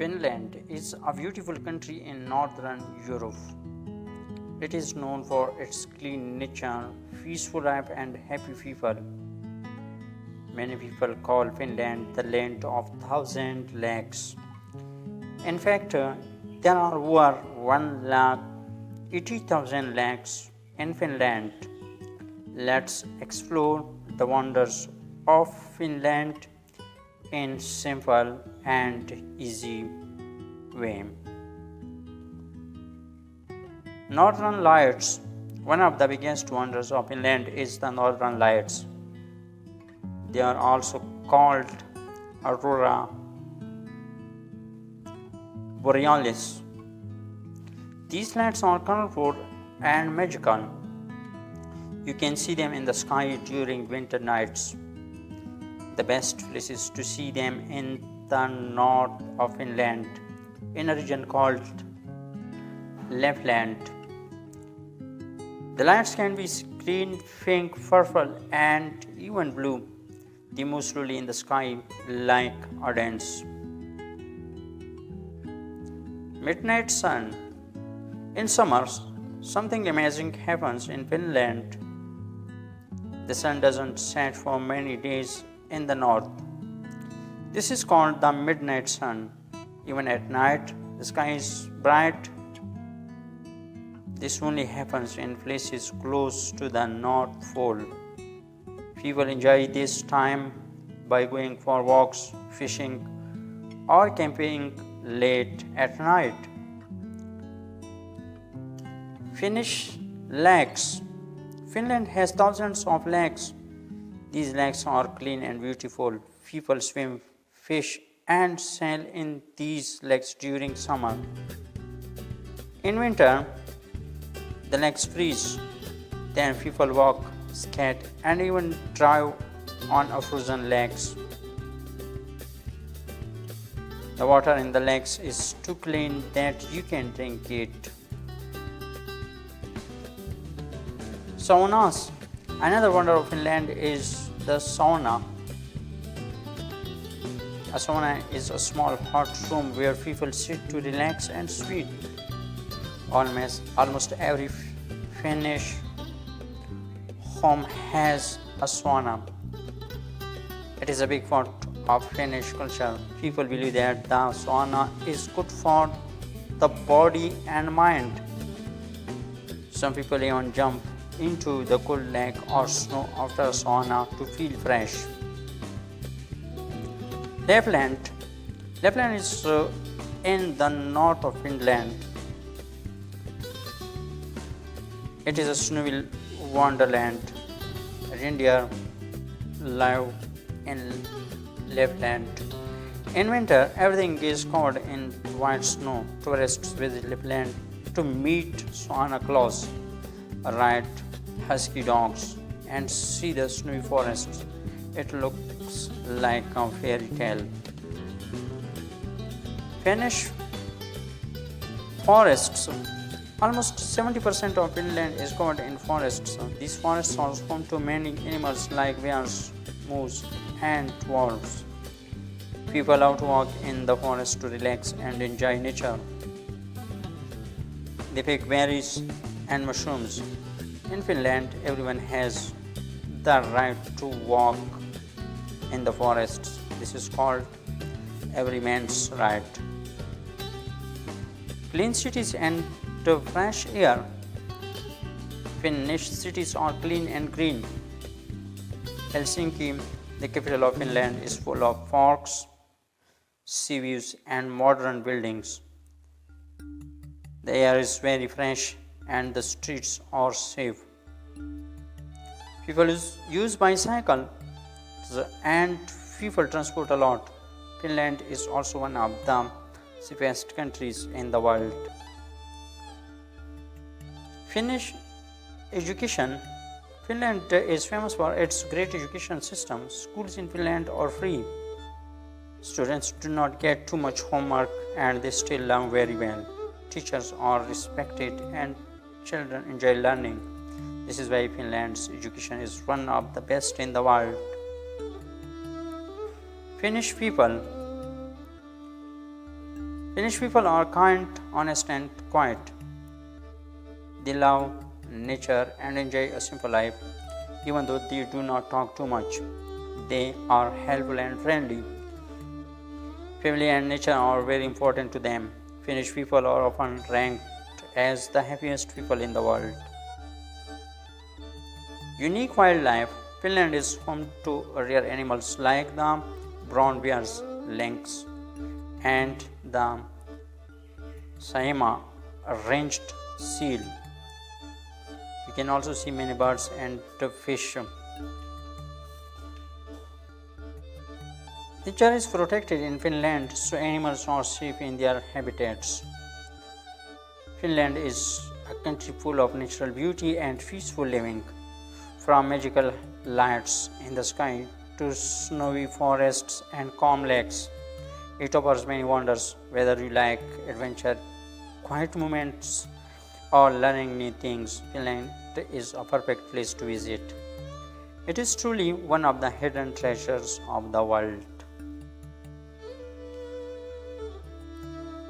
Finland is a beautiful country in northern Europe. It is known for its clean nature, peaceful life, and happy people. Many people call Finland the land of thousand lakes. In fact, there are over 1,80,000 lakes in Finland. Let's explore the wonders of Finland in simple and easy way. Northern Lights. One of the biggest wonders of Finland is the Northern Lights. They are also called Aurora Borealis. These lights are colorful and magical. You can see them in the sky during winter nights. The best places to see them in the north of Finland, in a region called Lapland. The lights can be green, pink, purple, and even blue. They move slowly in the sky like a dance. Midnight sun. In summers, something amazing happens in Finland. The sun doesn't set for many days in the north. This is called the midnight sun. Even at night, the sky is bright. This only happens in places close to the North Pole. People enjoy this time by going for walks, fishing, or camping late at night. Finnish lakes. Finland has thousands of lakes. These lakes are clean and beautiful. People swim, fish, and sail in these lakes during summer. In winter, the lakes freeze. Then people walk, skate, and even drive on a frozen lakes. The water in the lakes is too clean that you can drink it. Saunas. Another wonder of Finland is the sauna. A sauna is a small hot room where people sit to relax and sweat. Almost every Finnish home has a sauna. It is a big part of Finnish culture. People believe that the sauna is good for the body and mind. Some people even jump into the cold lake or snow after a sauna to feel fresh. Lapland. Lapland is in the north of Finland. It is a snowy wonderland. Reindeer live in Lapland. In winter, everything is covered in white snow. Tourists visit Lapland to meet Santa Claus, ride husky dogs, and see the snowy forests. It looks like a fairy tale. Finnish forests. Almost 70% of Finland is covered in forests. These forests are home to many animals like bears, moose, and wolves. People love to walk in the forest to relax and enjoy nature. They pick berries and mushrooms. In Finland, everyone has the right to walk in the forests. This is called every man's right. Clean cities and fresh air. Finnish cities are clean and green. Helsinki, the capital of Finland, is full of parks, sea views, and modern buildings. The air is very fresh and the streets are safe. People use bicycle and people transport a lot. Finland is also one of the safest countries in the world. Finnish education. Finland is famous for its great education system. Schools in Finland are free. Students do not get too much homework and they still learn very well. Teachers are respected and children enjoy learning. This is why Finland's education is one of the best in the world. Finnish people. Finnish people are kind, honest, and quiet. They love nature and enjoy a simple life, even though they do not talk too much. They are helpful and friendly. Family and nature are very important to them. Finnish people are often ranked as the happiest people in the world. Unique wildlife. Finland is home to rare animals like the brown bears, lynx, and the Saima ranged seal. You can also see many birds and fish. Nature is protected in Finland, so animals are safe in their habitats. Finland is a country full of natural beauty and peaceful living. From magical lights in the sky to snowy forests and calm lakes, it offers many wonders. Whether you like adventure, quiet moments, or learning new things, Finland is a perfect place to visit. It is truly one of the hidden treasures of the world.